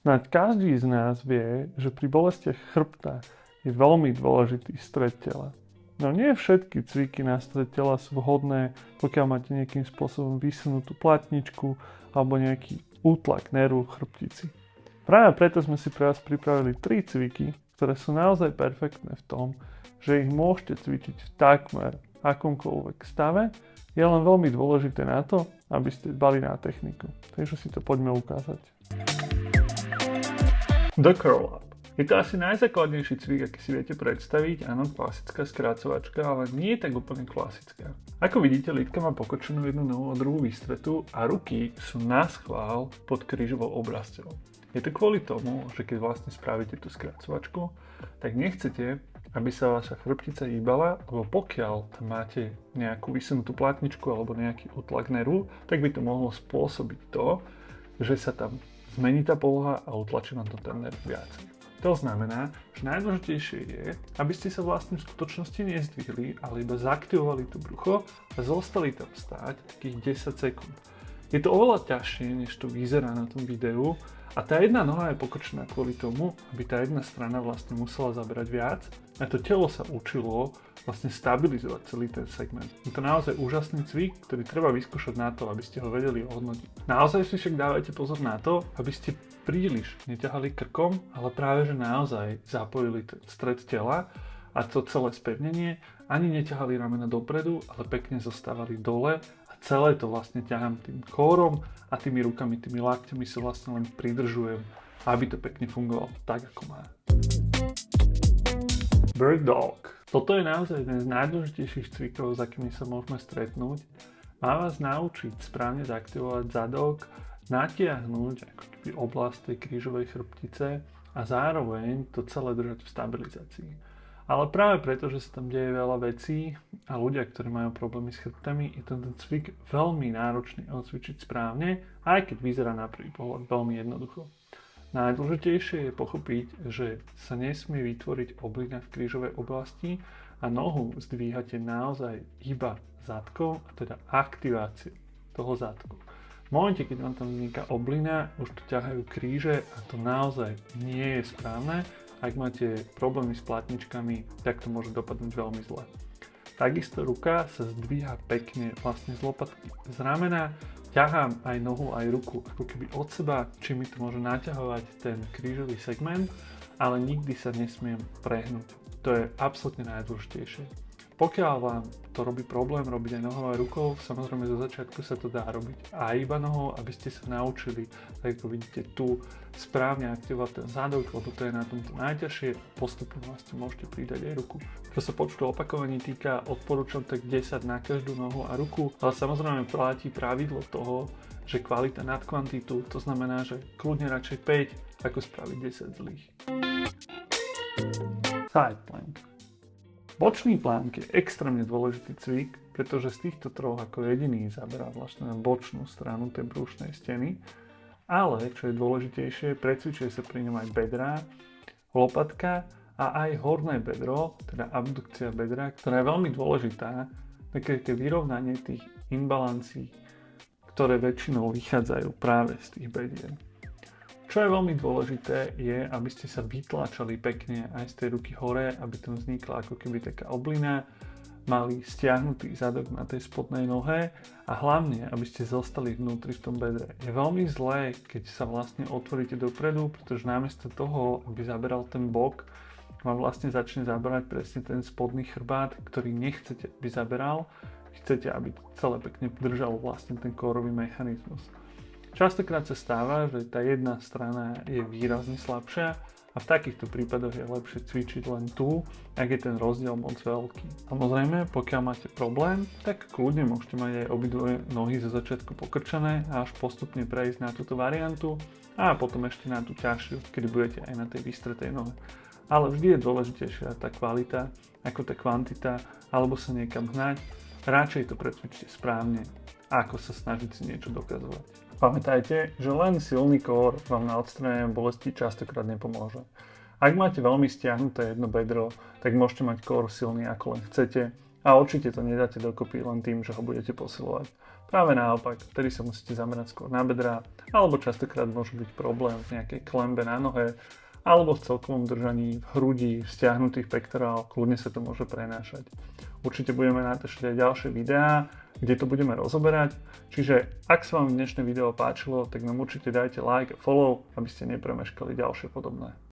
Snáď každý z nás vie, že pri bolestiach chrbta je veľmi dôležitý stred tela. No nie všetky cviky na stred tela sú vhodné, pokiaľ máte nejakým spôsobom vysunutú platničku alebo nejaký útlak nervu v chrbtici. Práve preto sme si pre vás pripravili 3 cviky, ktoré sú naozaj perfektné v tom, že ich môžete cvičiť v takmer akomkoľvek stave. Je len veľmi dôležité na to, aby ste dbali na techniku. Takže si to poďme ukázať. The Curl Up. Je to asi najzákladnejší cvik, aký si viete predstaviť. Áno, klasická skrácovačka, ale nie je tak úplne klasická. Ako vidíte, Lidka má pokočenú jednu nohu a druhú vystretú a ruky sú naschvál pod krížovou oblasťou. Je to kvôli tomu, že keď vlastne spravíte tú skrácovačku, tak nechcete, aby sa vaša chrbtica hýbala, lebo pokiaľ tam máte nejakú vysunutú platničku alebo nejaký útlak nervu, tak by to mohlo spôsobiť to, že sa tam zmení tá poloha a utlačí vám to ten nerv viac. To znamená, že najdôležitejšie je, aby ste sa vlastne v skutočnosti nezdvihli, ale iba zaktivovali to brucho a zostali tam stáť takých 10 sekúnd. Je to oveľa ťažšie, než to vyzerá na tom videu a tá jedna noha je pokočená kvôli tomu, aby tá jedna strana vlastne musela zabrať viac a to telo sa učilo vlastne stabilizovať celý ten segment. Je to naozaj úžasný cvik, ktorý treba vyskúšať na to, aby ste ho vedeli ohodnotiť. Naozaj si však dávajte pozor na to, aby ste príliš neťahali krkom, ale práve že naozaj zapojili ten stred tela a to celé spevnenie, ani neťahali ramena dopredu, ale pekne zostávali dole a celé to vlastne ťahám tým kórom a tými rukami, tými lakťami sa vlastne len pridržujem, aby to pekne fungovalo tak, ako má. Bird Dog. Toto je naozaj jeden z najdôležitejších cvikov, s akými sa môžeme stretnúť. Má vás naučiť správne zaktivovať zadok, natiahnuť ako keby oblasť tej krížovej chrbtice a zároveň to celé držať v stabilizácii. Ale práve preto, že sa tam deje veľa vecí a ľudia, ktorí majú problémy s chrbtami, je ten cvik veľmi náročný odcvičiť správne, aj keď vyzerá na prvý pohľad veľmi jednoducho. Najdôležitejšie je pochopiť, že sa nesmie vytvoriť oblina v krížovej oblasti a nohu zdvíhate naozaj iba zadkom, a teda aktiváciou toho zadku. V momente, keď vám tam vzniká oblina, už tu ťahajú kríže a to naozaj nie je správne. Ak máte problémy s platničkami, tak to môže dopadnúť veľmi zle. Takisto ruka sa zdvíha pekne vlastne z lopatky z ramena, ťahám aj nohu, aj ruku ako keby od seba, či mi to môže naťahovať ten krížový segment, ale nikdy sa nesmiem prehnúť. To je absolútne najdôležitejšie. Pokiaľ vám to robí problém robiť aj nohou aj rukou, samozrejme zo začiatku sa to dá robiť aj iba nohou, aby ste sa naučili, tak ako vidíte tu, správne aktivovať ten zadok, lebo to je na tomto najťažšie. Postupne vlastne môžete pridať aj ruku. Čo sa počtu opakovaní týka, odporúčam tak 10 na každú nohu a ruku, ale samozrejme platí pravidlo toho, že kvalita nad kvantitu, to znamená, že kľudne radšej 5, ako spraviť 10 zlých. Side plank. Bočný plank je extrémne dôležitý cvik, pretože z týchto troch ako jediný zaberá vlastne bočnú stranu tej brúšnej steny, ale čo je dôležitejšie, precvičuje sa pri ňom aj bedrá, lopatka a aj horné bedro, teda abdukcia bedra, ktorá je veľmi dôležitá, také vyrovnanie tých imbalancí, ktoré väčšinou vychádzajú práve z tých bedier. Čo je veľmi dôležité je, aby ste sa vytlačali pekne aj z tej ruky hore, aby tam vznikla ako keby taká oblina, mali stiahnutý zadok na tej spodnej nohe a hlavne, aby ste zostali vnútri v tom bedre. Je veľmi zlé, keď sa vlastne otvoríte dopredu, pretože namiesto toho, aby zaberal ten bok, vám vlastne začne zaberať presne ten spodný chrbát, ktorý nechcete, aby zaberal. Chcete, aby celé pekne držalo vlastne ten kórový mechanizmus. Častokrát sa stáva, že tá jedna strana je výrazne slabšia a v takýchto prípadoch je lepšie cvičiť len tu, ak je ten rozdiel moc veľký. Samozrejme, pokiaľ máte problém, tak kľudne môžete mať aj obidve nohy zo začiatku pokrčené a až postupne prejsť na túto variantu a potom ešte na tú ťažšiu, kedy budete aj na tej vystretej nohe. Ale vždy je dôležitejšia tá kvalita ako tá kvantita, alebo sa niekam hnať. Radšej to precvičte správne, ako sa snažiť si niečo dokazovať. Pamätajte, že len silný kór vám na odstránenie bolesti častokrát nepomôže. Ak máte veľmi stiahnuté jedno bedro, tak môžete mať kór silný ako len chcete, A určite to nedáte dokopy len tým, že ho budete posilovať. Práve naopak, vtedy sa musíte zamerať skôr na bedrá, alebo častokrát môže byť problém v nejakej klembe na nohe, alebo v celkovom držaní v hrudi, v stiahnutých pektorál, kľudne sa to môže prenášať. Určite budeme natáčať aj ďalšie videá, kde to budeme rozoberať, čiže ak sa vám dnešné video páčilo, tak nám určite dajte like a follow, aby ste nepremeškali ďalšie podobné.